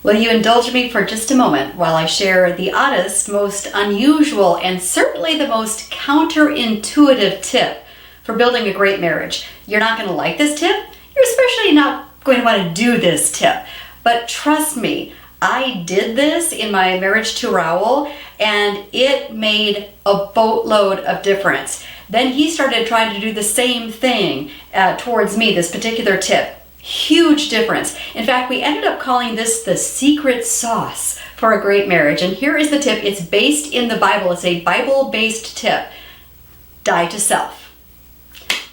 Will you indulge me for just a moment while I share the oddest, most unusual, and certainly the most counterintuitive tip for building a great marriage? You're not going to like this tip. You're especially not going to want to do this tip. But trust me, I did this in my marriage to Raul, and it made a boatload of difference. Then he started trying to do the same thing towards me, this particular tip. Huge difference. In fact, we ended up calling this the secret sauce for a great marriage. And here is the tip. It's based in the Bible. It's a Bible-based tip. Die to self.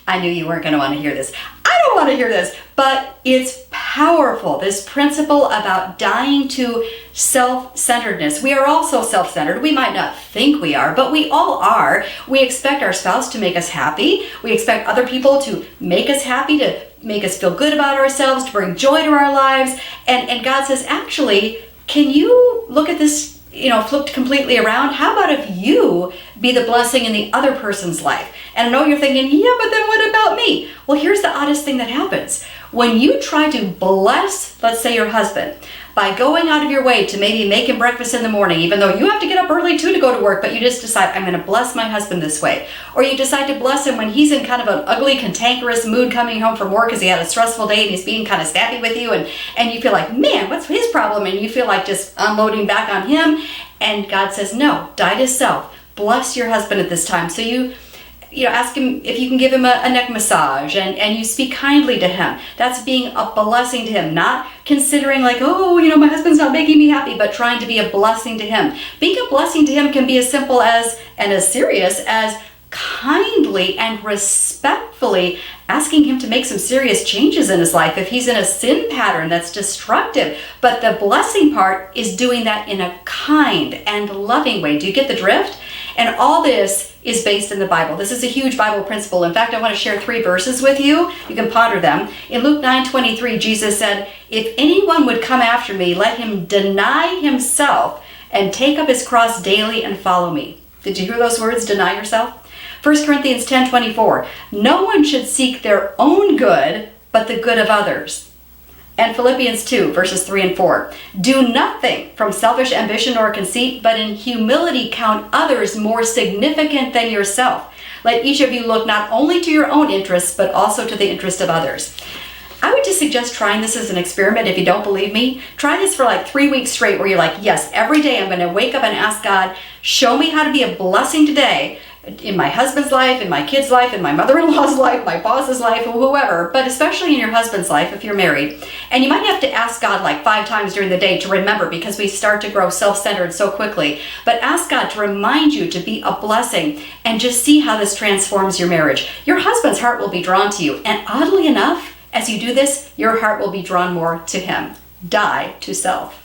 I knew you weren't going to want to hear this. I don't want to hear this, but it's powerful. This principle about dying to self-centeredness. We are also self-centered. We might not think we are, but we all are. We expect our spouse to make us happy. We expect other people to make us happy, to make us feel good about ourselves, to bring joy to our lives. And God says, actually, can you look at this, flipped completely around? How about if you be the blessing in the other person's life? And I know you're thinking, yeah, but then what about me? Well, here's the oddest thing that happens. When you try to bless, let's say, your husband, by going out of your way to maybe make him breakfast in the morning, even though you have to get up early too to go to work, but you just decide, I'm going to bless my husband this way. Or you decide to bless him when he's in kind of an ugly, cantankerous mood coming home from work because he had a stressful day and he's being kind of snappy with you, and you feel like, man, what's his problem? And you feel like just unloading back on him. And God says, no, die to self. Bless your husband at this time. So you ask him if you can give him a neck massage, and you speak kindly to him. That's being a blessing to him, not considering like, oh, my husband's not making me happy, but trying to be a blessing to him. Being a blessing to him can be as simple as, and as serious as, kindly and respectfully asking him to make some serious changes in his life if he's in a sin pattern that's destructive. But the blessing part is doing that in a kind and loving way. Do you get the drift? And all this is based in the Bible. This is a huge Bible principle. In fact, I want to share 3 verses with you. You can ponder them. In Luke 9:23, Jesus said, if anyone would come after me, let him deny himself and take up his cross daily and follow me. Did you hear those words, deny yourself? 1 Corinthians 10:24, no one should seek their own good, but the good of others. And Philippians 2, verses 3 and 4, do nothing from selfish ambition or conceit, but in humility count others more significant than yourself. Let each of you look not only to your own interests, but also to the interest of others. I would just suggest trying this as an experiment. If you don't believe me, try this for like 3 weeks straight where you're like, yes, every day I'm going to wake up and ask God, show me how to be a blessing today in my husband's life, in my kid's life, in my mother-in-law's life, my boss's life, or whoever, but especially in your husband's life if you're married. And you might have to ask God like 5 times during the day to remember, because we start to grow self-centered so quickly. But ask God to remind you to be a blessing and just see how this transforms your marriage. Your husband's heart will be drawn to you. And oddly enough, as you do this, your heart will be drawn more to him. Die to self.